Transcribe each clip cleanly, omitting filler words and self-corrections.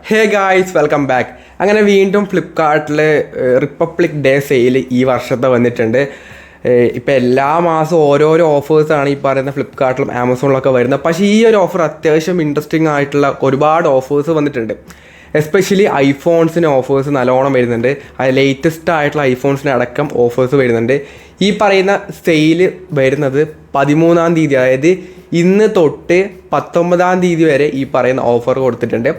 Hey guys, welcome back. അങ്ങനെ വീണ്ടും ഫ്ലിപ്കാർട്ടിൽ റിപ്പബ്ലിക് ഡേ സെയിൽ ഈ വർഷത്തെ വന്നിട്ടുണ്ട്. ഇപ്പം എല്ലാ മാസവും ഓരോരോ ഓഫേഴ്സാണ് ഈ പറയുന്ന ഫ്ലിപ്കാർട്ടിലും ആമസോണിലൊക്കെ വരുന്നത്. പക്ഷേ ഈ ഒരു ഓഫർ അത്യാവശ്യം ഇൻട്രസ്റ്റിംഗ് ആയിട്ടുള്ള ഒരുപാട് ഓഫേഴ്സ് വന്നിട്ടുണ്ട്. എസ്പെഷ്യലി ഐഫോൺസിന് ഓഫേഴ്സ് നല്ലോണം വരുന്നുണ്ട്. അത് ലേറ്റസ്റ്റ് ആയിട്ടുള്ള ഐഫോൺസിന് അടക്കം ഓഫേഴ്സ് വരുന്നുണ്ട്. ഈ പറയുന്ന സെയിൽ വരുന്നത് 13-ാം തീയതി, അതായത് ഇന്ന് തൊട്ട് 19-ാം തീയതി വരെ ഈ പറയുന്ന ഓഫർ കൊടുത്തിട്ടുണ്ട്.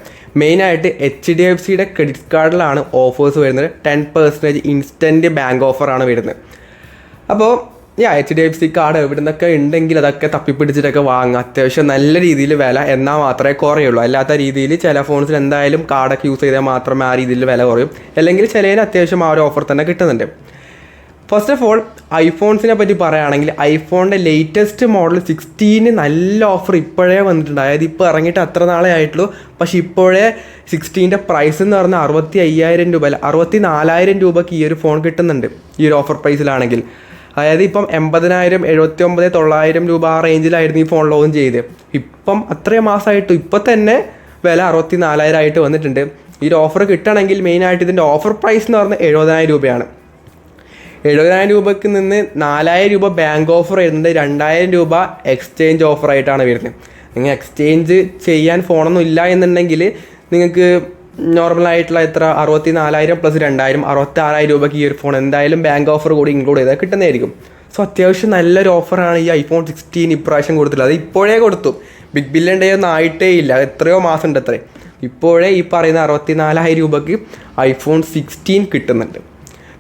മെയിനായിട്ട് HDFCയുടെ ക്രെഡിറ്റ് കാർഡിലാണ് ഓഫേഴ്സ് വരുന്നത്. 10% ഇൻസ്റ്റൻറ്റ് ബാങ്ക് ഓഫറാണ് വരുന്നത്. അപ്പോൾ HDFC കാർഡ് എവിടെ നിന്നൊക്കെ ഉണ്ടെങ്കിൽ അതൊക്കെ തപ്പിപ്പിടിച്ചിട്ടൊക്കെ വാങ്ങുക. അത്യാവശ്യം നല്ല രീതിയിൽ വില എന്നാൽ മാത്രമേ കുറയുള്ളൂ. അല്ലാത്ത രീതിയിൽ ചില ഫോൺസിൽ എന്തായാലും കാർഡൊക്കെ യൂസ് ചെയ്താൽ മാത്രമേ ആ രീതിയിൽ വില കുറയും. അല്ലെങ്കിൽ ചിലതിന് അത്യാവശ്യം ആ ഒരു ഓഫർ തന്നെ കിട്ടുന്നുണ്ട്. ഫസ്റ്റ് ഓഫ് ഓൾ ഐഫോൺസിനെ പറ്റി പറയുകയാണെങ്കിൽ ഐഫോണിൻ്റെ ലേറ്റസ്റ്റ് മോഡൽ 16 നല്ല ഓഫർ ഇപ്പോഴേ വന്നിട്ടുണ്ട്. അതായത് ഇപ്പോൾ ഇറങ്ങിയിട്ട് അത്ര നാളെ ആയിട്ടുള്ളൂ. പക്ഷേ ഇപ്പോഴേ 16ൻ്റെ പ്രൈസ് എന്ന് പറഞ്ഞാൽ 65,000 രൂപ അല്ല 64,000 രൂപയ്ക്ക് ഈ ഒരു ഫോൺ കിട്ടുന്നുണ്ട് ഈ ഒരു ഓഫർ പ്രൈസിലാണെങ്കിൽ. അതായത് ഇപ്പം 80,000 79,900 രൂപ ആ റേഞ്ചിലായിരുന്നു ഈ ഫോൺ ലോഞ്ച് ചെയ്ത്. ഇപ്പം അത്രയും മാസമായിട്ടും ഇപ്പം തന്നെ വില 64,000 ആയിട്ട് വന്നിട്ടുണ്ട്. ഈ ഒരു ഓഫർ കിട്ടണമെങ്കിൽ മെയിനായിട്ട് ഇതിൻ്റെ ഓഫർ പ്രൈസ് എന്ന് പറഞ്ഞാൽ 70,000 രൂപയാണ്. 70,000 രൂപയ്ക്ക് നിന്ന് 4,000 രൂപ ബാങ്ക് ഓഫർ വരുന്നുണ്ട്. 2,000 രൂപ എക്സ്ചേഞ്ച് ഓഫറായിട്ടാണ് വരുന്നത്. നിങ്ങൾ എക്സ്ചേഞ്ച് ചെയ്യാൻ ഫോണൊന്നും ഇല്ല എന്നുണ്ടെങ്കിൽ നിങ്ങൾക്ക് നോർമലായിട്ടുള്ള എത്ര 64,000 പ്ലസ് 2,000 66,000 രൂപയ്ക്ക് ഈ ഒരു ഫോൺ എന്തായാലും ബാങ്ക് ഓഫർ കൂടി ഇൻക്ലൂഡ് ചെയ്താൽ കിട്ടുന്നതായിരിക്കും. സോ അത്യാവശ്യം നല്ലൊരു ഓഫറാണ് ഈ ഐഫോൺ 16 ഇപ്രാവശ്യം കൊടുത്തിട്ടുള്ളത്. അത് ഇപ്പോഴേ കൊടുത്തു. ബിഗ് ബില്യൺ ഡേ ഒന്നും ആയിട്ടേ ഇല്ല. എത്രയോ മാസം ഉണ്ട് അത്രേ. ഇപ്പോഴേ ഈ പറയുന്ന 64,000 രൂപയ്ക്ക് ഐഫോൺ 16 കിട്ടുന്നുണ്ട്.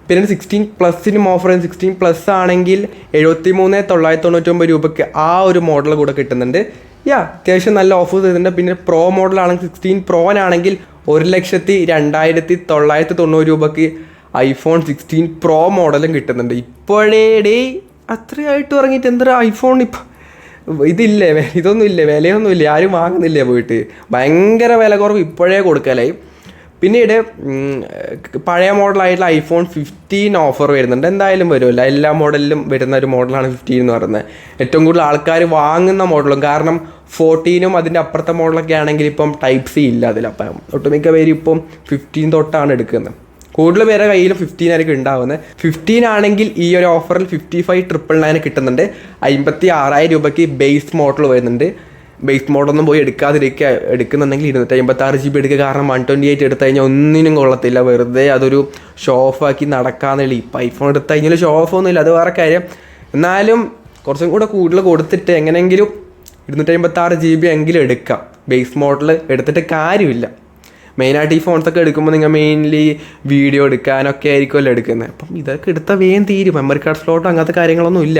പിന്നെ 16 പ്ലസിനും ഓഫർ ചെയ്യുന്നത് 16 പ്ലസ് ആണെങ്കിൽ 73,999 രൂപയ്ക്ക് ആ ഒരു മോഡൽ കൂടെ കിട്ടുന്നുണ്ട്. അത്യാവശ്യം നല്ല ഓഫർ ചെയ്തിട്ടുണ്ട്. പിന്നെ പ്രോ മോഡലാണെങ്കിൽ 16 പ്രോനാണെങ്കിൽ 1,02,990 രൂപയ്ക്ക് ഐഫോൺ 16 പ്രോ മോഡലും കിട്ടുന്നുണ്ട്. ഇപ്പോഴേ അത്രയായിട്ട് ഇറങ്ങിയിട്ട് എന്താ ഐഫോൺ ഇപ്പം ഇതില്ലേ, ഇതൊന്നും ഇല്ലേ, വിലയൊന്നും ഇല്ലേ, ആരും വാങ്ങുന്നില്ലേ പോയിട്ട്. ഭയങ്കര വില കുറവ് ഇപ്പോഴേ കൊടുക്കലായി. പിന്നീട് പഴയ മോഡലായിട്ടുള്ള ഐഫോൺ 15 ഓഫർ വരുന്നുണ്ട്. എന്തായാലും വരുമല്ലോ, എല്ലാ മോഡലിലും വരുന്ന ഒരു മോഡലാണ് 15 എന്ന് പറയുന്നത്. ഏറ്റവും കൂടുതൽ ആൾക്കാർ വാങ്ങുന്ന മോഡലും. കാരണം 14ഉം അതിൻ്റെ അപ്പുറത്തെ മോഡലൊക്കെ ആണെങ്കിൽ ഇപ്പം ടൈപ്പ് സി ഇല്ല അതിൽ. അപ്പം ഒട്ടുമിക്ക പേര് ഇപ്പം 15 തൊട്ടാണ് എടുക്കുന്നത്. കൂടുതൽ പേരെ കയ്യിലും 15 ആയിരിക്കും ഉണ്ടാവുന്നത്. 15 ആണെങ്കിൽ ഈ ഒരു ഓഫറിൽ 55,999 കിട്ടുന്നുണ്ട്. 56,000 രൂപയ്ക്ക് ബേസ് മോഡൽ വരുന്നുണ്ട്. ബേസ് മോഡൊന്നും പോയി എടുക്കുന്നുണ്ടെങ്കിൽ 256 GB എടുക്കുക. കാരണം 128 എടുത്തു കഴിഞ്ഞാൽ ഒന്നിനും കൊള്ളത്തില്ല. വെറുതെ അതൊരു ഷോ ഓഫ് ആക്കി നടക്കാന്നില്ല. ഇപ്പം ഐഫോൺ എടുത്തു കഴിഞ്ഞാൽ ഷോ ഓഫ് ഒന്നുമില്ല, അത് വേറെ കാര്യം. എന്നാലും കുറച്ചും കൂടെ കൂടുതൽ കൊടുത്തിട്ട് എങ്ങനെയെങ്കിലും 256 GB എങ്കിലും എടുക്കാം. ബേസ് മോഡൽ എടുത്തിട്ട് കാര്യമില്ല. മെയിനായിട്ട് ഈ ഫോൺസൊക്കെ എടുക്കുമ്പോൾ നിങ്ങൾ മെയിൻലി വീഡിയോ എടുക്കാനൊക്കെ ആയിരിക്കുമല്ലോ എടുക്കുന്നത്. അപ്പം ഇതൊക്കെ എടുത്താൽ വേഗം തീരും. മെമ്മറി കാർഡ് സ്ലോട്ടോ അങ്ങനത്തെ കാര്യങ്ങളൊന്നും ഇല്ല.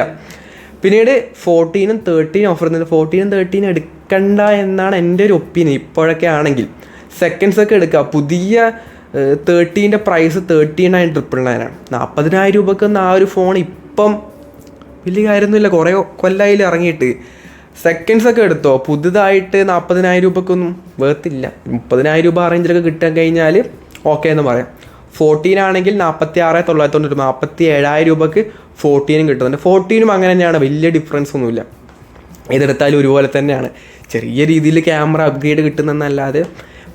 പിന്നീട് 14ഉം 13 ഓഫർ ചെയ്യുന്നുണ്ട്. 14ഉം 13 എടുക്കണ്ട എന്നാണ് എൻ്റെ ഒരു ഒപ്പീനിയൻ. ഇപ്പോഴൊക്കെ ആണെങ്കിൽ സെക്കൻഡ്സൊക്കെ എടുക്കുക. പുതിയ 13ൻ്റെ പ്രൈസ് 39,999 40,000 രൂപയ്ക്കൊന്നും ആ ഒരു ഫോൺ ഇപ്പം വലിയ കാര്യമൊന്നുമില്ല. കുറേ കൊല്ലായിൽ ഇറങ്ങിയിട്ട്. സെക്കൻഡ്സൊക്കെ എടുത്തോ, പുതുതായിട്ട് 40,000 രൂപയ്ക്കൊന്നും വേർത്തില്ല. 30,000 രൂപ റേഞ്ചിലൊക്കെ കിട്ടാൻ കഴിഞ്ഞാൽ ഓക്കെ എന്ന് പറയാം. 14 ആണെങ്കിൽ 46,990 47,000 രൂപയ്ക്ക് 14ഉം കിട്ടുന്നുണ്ട്. 14ഉം അങ്ങനെ തന്നെയാണ്, വലിയ ഡിഫറൻസ് ഒന്നുമില്ല. ഇതെടുത്താലും ഒരുപോലെ തന്നെയാണ്. ചെറിയ രീതിയിൽ ക്യാമറ അപ്ഗ്രേഡ് കിട്ടുന്നതെന്നല്ലാതെ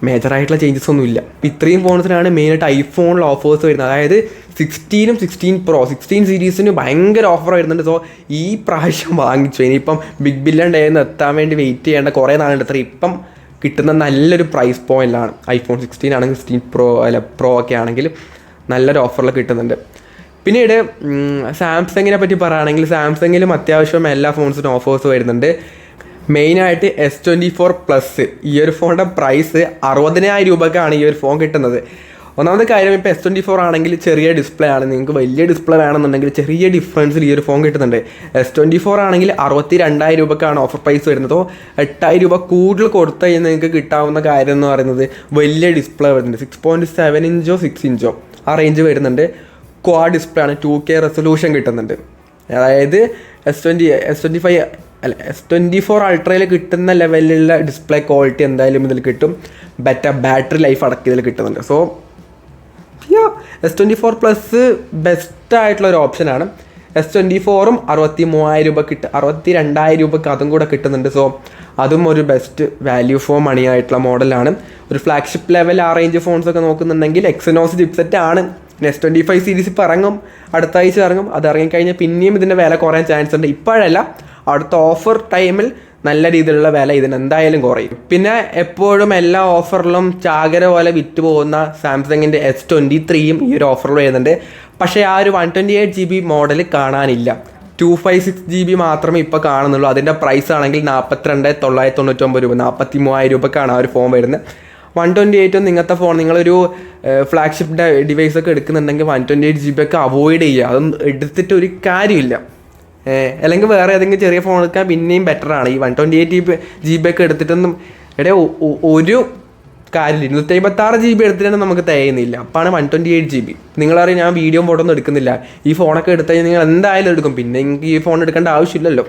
മേജറായിട്ടുള്ള ചേഞ്ചസ് ഒന്നുമില്ല. ഇത്രയും ഫോൺസിനാണ് മെയിനായിട്ട് ഐഫോണിൽ ഓഫേഴ്സ് വരുന്നത്. അതായത് 16ഉം 16 പ്രോ 16 സീരീസിന് ഭയങ്കര ഓഫർ വരുന്നുണ്ട്. സോ ഈ പ്രാവശ്യം വാങ്ങിച്ചു. ഇനിയിപ്പം ബിഗ് ബില്യൺ ഡേ എത്താൻ വേണ്ടി വെയിറ്റ് ചെയ്യേണ്ട കുറേ നാളുണ്ട്. അത്ര ഇപ്പം കിട്ടുന്ന നല്ലൊരു പ്രൈസ് പോയിന്റിലാണ്. ഐഫോൺ 16 ആണെങ്കിൽ 16 പ്രോ ഒക്കെ ആണെങ്കിൽ നല്ലൊരു ഓഫറിൽ കിട്ടുന്നുണ്ട്. പിന്നീട് സാംസങ്ങിനെ പറ്റി പറയുകയാണെങ്കിൽ സാംസങ്ങിലും അത്യാവശ്യം എല്ലാ ഫോൺസിനും ഓഫേഴ്സ് വരുന്നുണ്ട്. മെയിനായിട്ട് S24 പ്ലസ് ഈ ഒരു ഫോണിൻ്റെ പ്രൈസ് 60,000 രൂപയ്ക്കാണ് ഈ ഒരു ഫോൺ കിട്ടുന്നത്. ഒന്നാമത്തെ കാര്യം, ഇപ്പോൾ S24 ആണെങ്കിൽ ചെറിയ ഡിസ്പ്ലേ ആണ്. നിങ്ങൾക്ക് വലിയ ഡിസ്പ്ലേ വേണമെന്നുണ്ടെങ്കിൽ ചെറിയ ഡിഫറൻസിൽ ഈ ഒരു ഫോൺ കിട്ടുന്നുണ്ട്. S24 ആണെങ്കിൽ 62,000 രൂപയ്ക്കാണ് ഓഫർ പ്രൈസ് വരുന്നത്. 8,000 രൂപ കൂടുതൽ കൊടുത്തു കഴിഞ്ഞാൽ നിങ്ങൾക്ക് കിട്ടാവുന്ന കാര്യം എന്ന് പറയുന്നത് വലിയ ഡിസ്പ്ലേ വരുന്നുണ്ട്. 6.7 ഇഞ്ചോ 6 ഇഞ്ചോ ആ റേഞ്ച് വരുന്നുണ്ട്. ക്വാഡ് ഡിസ്പ്ലേ ആണ്. 2K റെസൊല്യൂഷൻ കിട്ടുന്നുണ്ട്. അതായത് S24 അൾട്രയിൽ കിട്ടുന്ന ലെവലിലുള്ള ഡിസ്പ്ലേ ക്വാളിറ്റി എന്തായാലും ഇതിൽ കിട്ടും. ബെറ്റർ ബാറ്ററി ലൈഫ് അടക്കം ഇതിൽ കിട്ടുന്നുണ്ട്. സോ S24 പ്ലസ് ബെസ്റ്റ് ആയിട്ടുള്ള ഒരു ഓപ്ഷനാണ്. S24 63,000 രൂപ 62,000 രൂപക്ക് അതും കൂടെ കിട്ടുന്നുണ്ട്. സോ അതും ഒരു ബെസ്റ്റ് വാല്യൂ ഫോർ മണി ആയിട്ടുള്ള മോഡലാണ്. ഒരു ഫ്ലാഗ്ഷിപ്പ് ലെവൽ ആ റേഞ്ച് ഫോൺസ് ഒക്കെ നോക്കുന്നുണ്ടെങ്കിൽ എക്സിനോസ് ചിപ്സെറ്റ് ആണ്. S25 സീരീസ് ഇപ്പോൾ ഇറങ്ങും, അടുത്ത ആഴ്ച ഇറങ്ങും. അത് ഇറങ്ങിക്കഴിഞ്ഞാൽ പിന്നെയും ഇതിൻ്റെ വില കുറയാൻ ചാൻസ് ഉണ്ട്. ഇപ്പോഴല്ല, അടുത്ത ഓഫർ ടൈമിൽ നല്ല രീതിയിലുള്ള വില ഇതിന് എന്തായാലും കുറയും. പിന്നെ എപ്പോഴും എല്ലാ ഓഫറിലും ചാകര പോലെ വിറ്റ് പോകുന്ന സാംസങ്ങിൻ്റെ S23യും ഈ ഒരു ഓഫറിൽ വരുന്നുണ്ട്. പക്ഷേ ആ ഒരു 128GB മോഡൽ കാണാനില്ല. 256 GB മാത്രമേ ഇപ്പോൾ കാണുന്നുള്ളൂ. അതിൻ്റെ പ്രൈസ് ആണെങ്കിൽ 42,999 രൂപ, 43,000 രൂപക്കാണ് ആ ഒരു ഫോൺ വരുന്നത്. 128 ഇങ്ങനത്തെ ഫോൺ നിങ്ങളൊരു ഫ്ലാഗ്ഷിപ്പ് ഡിവൈസ് ഒക്കെ എടുക്കുന്നുണ്ടെങ്കിൽ 128GB ഒക്കെ അവോയ്ഡ് ചെയ്യുക. അതൊന്നും എടുത്തിട്ട് ഒരു കാര്യമില്ല. അല്ലെങ്കിൽ വേറെ ഏതെങ്കിലും ചെറിയ ഫോൺ എടുക്കാൻ പിന്നെയും ബെറ്ററാണ്. ഈ 128GB ഒക്കെ എടുത്തിട്ടൊന്നും ഒരു കാര്യമില്ല. 256GB എടുത്തിട്ട് നമുക്ക് തികയുന്നില്ല. അപ്പാണ് 128GB. നിങ്ങളറിയാം, ഞാൻ വീഡിയോ ഫോട്ടോ ഒന്നും എടുക്കുന്നില്ല. ഈ ഫോണൊക്കെ എടുത്തു കഴിഞ്ഞാൽ നിങ്ങൾ എന്തായാലും എടുക്കും. പിന്നെ നിങ്ങൾക്ക് ഈ ഫോൺ എടുക്കേണ്ട ആവശ്യമില്ലല്ലോ.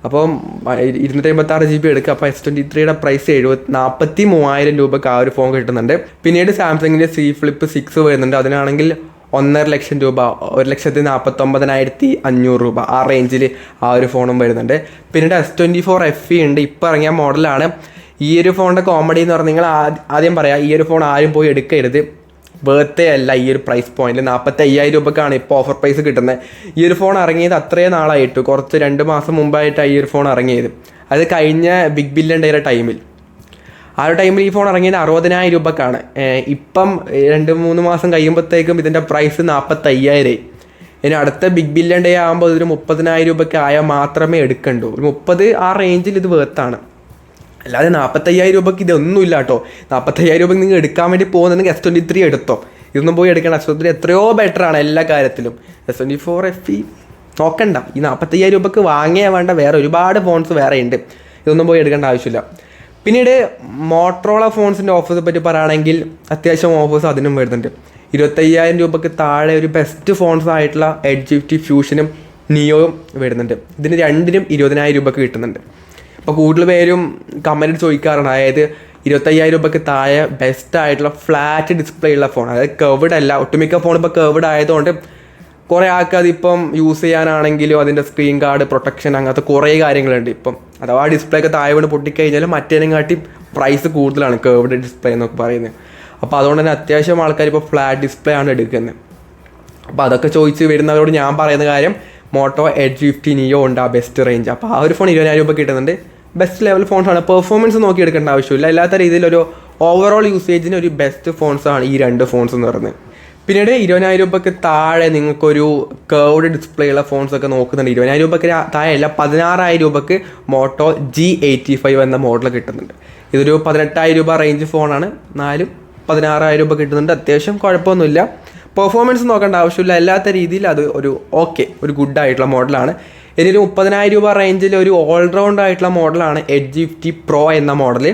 അപ്പം 256GB എടുക്കുക. അപ്പോൾ S23യുടെ പ്രൈസ് 43,000 രൂപക്ക് ആ ഒരു ഫോൺ കിട്ടുന്നുണ്ട്. പിന്നീട് സാംസങ്ങിൻ്റെ C Flip 6 വരുന്നുണ്ട്. അതിനാണെങ്കിൽ 1.5 ലക്ഷം രൂപ, 1,49,500 രൂപ ആ റേഞ്ചിൽ ആ ഒരു ഫോണും വരുന്നുണ്ട്. പിന്നീട് S24 FE ഉണ്ട്. ഇപ്പോൾ ഇറങ്ങിയ മോഡലാണ്. ഈ ഒരു ഫോണിൻ്റെ കോമഡി എന്ന് പറഞ്ഞാൽ, നിങ്ങൾ ആദ്യം പറയാം, ഈ ഒരു ഫോൺ ആരും പോയി എടുക്കരുത്. വേർത്തേ അല്ല. ഈ ഒരു പ്രൈസ് പോയിന്റിൽ 45,000 രൂപക്കാണ് ഇപ്പോൾ ഓഫർ പ്രൈസ് കിട്ടുന്നത്. ഈ ഒരു ഫോൺ ഇറങ്ങിയത് അത്രയും നാളായിട്ട്, കുറച്ച് 2 മാസം മുമ്പായിട്ടാണ് ഈ ഒരു ഫോൺ ഇറങ്ങിയത്. അത് കഴിഞ്ഞ ബിഗ് ബില്യൺ ഡേയുടെ ടൈമിൽ. ആ ഒരു ടൈമിൽ ഈ ഫോൺ ഇറങ്ങിയത് 60,000 രൂപക്കാണ്. ഇപ്പം 2-3 മാസം കഴിയുമ്പോഴത്തേക്കും ഇതിൻ്റെ പ്രൈസ് 45,000. ഇനി അടുത്ത ബിഗ് ബില്യൺ ഡേ ആകുമ്പോൾ ഇതൊരു 30,000 രൂപയ്ക്ക് ആയാൽ മാത്രമേ എടുക്കണ്ടൂ. ഒരു 30 ആ റേഞ്ചിൽ ഇത് വേർത്താണ്. അല്ലാതെ 45,000 രൂപയ്ക്ക് ഇതൊന്നുമില്ല കേട്ടോ. 45,000 രൂപയ്ക്ക് നിങ്ങൾ എടുക്കാൻ വേണ്ടി പോകുന്നുണ്ടെങ്കിൽ S23 എടുത്തോ. ഇതൊന്നും പോയി എടുക്കണം. S23 എത്രയോ ബെറ്ററാണ് എല്ലാ കാര്യത്തിലും. S24 FE നോക്കണ്ട. ഈ 45,000 രൂപയ്ക്ക് വാങ്ങിയാൽ വേണ്ട വേറെ ഒരുപാട് ഫോൺസ് വേറെ ഉണ്ട്. ഇതൊന്നും പോയി എടുക്കേണ്ട ആവശ്യമില്ല. പിന്നീട് മോട്ടറോള ഫോൺസിൻ്റെ ഓഫേഴ്സ് പറ്റി പറയുകയാണെങ്കിൽ അത്യാവശ്യം ഓഫേഴ്സ് അതിനും വരുന്നുണ്ട്. 25,000 രൂപയ്ക്ക് താഴെ ഒരു ബെസ്റ്റ് ഫോൺസ് ആയിട്ടുള്ള എഡ്ജ് 50 ഫ്യൂഷനും നിയോയും വരുന്നുണ്ട്. ഇതിന് രണ്ടിനും 20,000 രൂപയ്ക്ക് കിട്ടുന്നുണ്ട്. അപ്പോൾ കൂടുതൽ പേരും കമൻറ്റ് ചോദിക്കാറുണ്ട്, അതായത് 25,000 രൂപയ്ക്ക് താഴെ ബെസ്റ്റ് ആയിട്ടുള്ള ഫ്ലാറ്റ് ഡിസ്പ്ലേ ഉള്ള ഫോൺ, അതായത് കർവ്ഡ് അല്ല. ഒട്ടുമിക്ക ഫോൺ ഇപ്പോൾ കർവ്ഡ് ആയതുകൊണ്ട് കുറേ ആൾക്ക് അതിപ്പം യൂസ് ചെയ്യാനാണെങ്കിലും അതിൻ്റെ സ്ക്രീൻ ഗാർഡ് പ്രൊട്ടക്ഷൻ അങ്ങനത്തെ കുറേ കാര്യങ്ങളുണ്ട്. ഇപ്പം അഥവാ ഡിസ്പ്ലേ ഒക്കെ താഴെ കൊണ്ട് പൊട്ടിക്കഴിഞ്ഞാലും മറ്റേനും കാട്ടി പ്രൈസ് കൂടുതലാണ് കർവ്ഡ് ഡിസ്പ്ലേ എന്നൊക്കെ പറയുന്നത്. അപ്പോൾ അതുകൊണ്ട് തന്നെ അത്യാവശ്യം ആൾക്കാർ ഇപ്പോൾ ഫ്ലാറ്റ് ഡിസ്പ്ലേ ആണ് എടുക്കുന്നത്. അപ്പോൾ അതൊക്കെ ചോദിച്ച് വരുന്നവരോട് ഞാൻ പറയുന്ന കാര്യം, മോട്ടോ എഡ്ജ് 50 നിയോ ഉണ്ട് ആ ബെസ്റ്റ് റേഞ്ച്. അപ്പോൾ ആ ഒരു ഫോൺ 20,000 രൂപ കിട്ടുന്നുണ്ട്. Best level ഫോൺസാണ്. പെർഫോമൻസ് നോക്കി എടുക്കേണ്ട ആവശ്യമില്ല. അല്ലാത്ത രീതിയിലൊരു ഓവറോൾ യൂസേജിന് ഒരു ബെസ്റ്റ് ഫോൺസാണ് ഈ 2 ഫോൺസ് എന്ന് പറയുന്നത്. പിന്നീട് 20,000 രൂപയ്ക്ക് താഴെ നിങ്ങൾക്കൊരു കർവ്ഡ് ഡിസ്പ്ലേ ഉള്ള ഫോൺസൊക്കെ നോക്കുന്നുണ്ട്. 20,000 രൂപയ്ക്ക് താഴെ അല്ല, 16,000 രൂപയ്ക്ക് മോട്ടോ G85 എന്ന മോഡൽ കിട്ടുന്നുണ്ട്. ഇതൊരു 18,000 രൂപ റേഞ്ച് ഫോണാണ്. 16,000 രൂപ കിട്ടുന്നുണ്ട്. അത്യാവശ്യം കുഴപ്പമൊന്നുമില്ല. പെർഫോമൻസ് നോക്കേണ്ട ആവശ്യമില്ല. അല്ലാത്ത രീതിയിൽ അത് ഒരു ഗുഡ് ആയിട്ടുള്ള മോഡലാണ്. ഇനി ഒരു 30,000 രൂപ റേഞ്ചിൽ ഒരു ഓൾറൗണ്ട് ആയിട്ടുള്ള മോഡലാണ് എഡ്ജ് 50 Pro എന്ന മോഡൽ.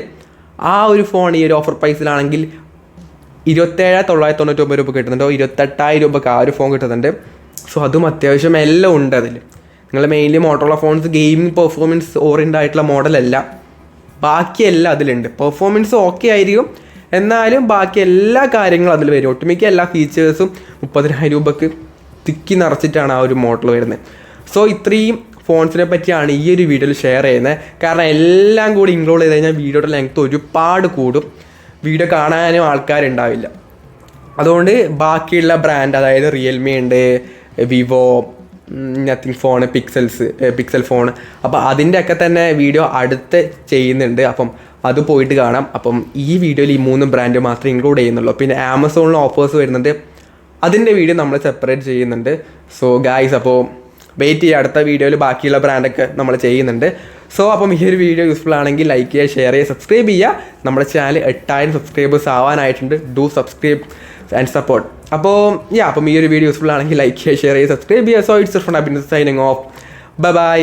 ആ ഒരു ഫോൺ ഈ ഒരു ഓഫർ പ്രൈസിലാണെങ്കിൽ 27,999 രൂപ കിട്ടുന്നുണ്ട്. 28,000 രൂപക്ക് ആ ഒരു ഫോൺ കിട്ടുന്നുണ്ട്. സോ അതും അത്യാവശ്യം എല്ലാം ഉണ്ട് അതിൽ. നിങ്ങൾ mainly Motorola phones gaming performance oriented ആയിട്ടുള്ള മോഡലല്ല, ബാക്കിയെല്ലാം അതിലുണ്ട്. പെർഫോമൻസ് ഓക്കെ ആയിരിക്കും, എന്നാലും ബാക്കി എല്ലാ കാര്യങ്ങളും അതിൽ വരും. ഒട്ടുമിക്ക എല്ലാ ഫീച്ചേഴ്സും 30,000 രൂപക്ക് തിക്കി നിറച്ചിട്ടാണ് ആ ഒരു മോഡൽ വരുന്നത്. സോ ഇത്രയും ഫോൺസിനെ പറ്റിയാണ് ഈ ഒരു വീഡിയോയിൽ ഷെയർ ചെയ്യുന്നത്. കാരണം എല്ലാം കൂടി ഇൻക്ലൂഡ് ചെയ്ത് കഴിഞ്ഞാൽ വീഡിയോയുടെ ലെങ്ത്ത് ഒരുപാട് കൂടും, വീഡിയോ കാണാനും ആൾക്കാരുണ്ടാവില്ല. അതുകൊണ്ട് ബാക്കിയുള്ള ബ്രാൻഡ്, അതായത് റിയൽമി ഉണ്ട്, Vivo, nothing phone, pixel phone, അപ്പോൾ അതിൻ്റെയൊക്കെ തന്നെ വീഡിയോ അടുത്ത് ചെയ്യുന്നുണ്ട്. അപ്പം അത് പോയിട്ട് കാണാം. അപ്പം ഈ വീഡിയോയിൽ ഈ 3 ബ്രാൻഡ് മാത്രമേ ഇൻക്ലൂഡ് ചെയ്യുന്നുള്ളൂ. പിന്നെ ആമസോണിൽ ഓഫേഴ്സ് വരുന്നുണ്ട്, അതിൻ്റെ വീഡിയോ നമ്മൾ സെപ്പറേറ്റ് ചെയ്യുന്നുണ്ട്. സോ ഗായ്സ്, അപ്പോൾ വെയിറ്റ് ചെയ്യുക, അടുത്ത വീഡിയോയിൽ ബാക്കിയുള്ള ബ്രാൻഡൊക്കെ നമ്മൾ ചെയ്യുന്നുണ്ട്. സോ അപ്പം ഈ ഒരു വീഡിയോ യൂസ്ഫുൾ ആണെങ്കിൽ ലൈക്ക് ചെയ്യുക, ഷെയർ ചെയ്യുക, സബ്സ്ക്രൈബ് ചെയ്യുക. നമ്മുടെ ചാനൽ 8,000 സബ്സ്ക്രൈബേഴ്സ് ആവാനായിട്ടുണ്ട്. Do subscribe and support. അപ്പോൾ അപ്പം ഈ ഒരു വീഡിയോ യൂസ്ഫുൾ ആണെങ്കിൽ ലൈക്ക് ചെയ്യുക, ഷെയർ ചെയ്യുക, സബ്സ്ക്രൈബ് ചെയ്യുക. So it's from Abin signing off. By.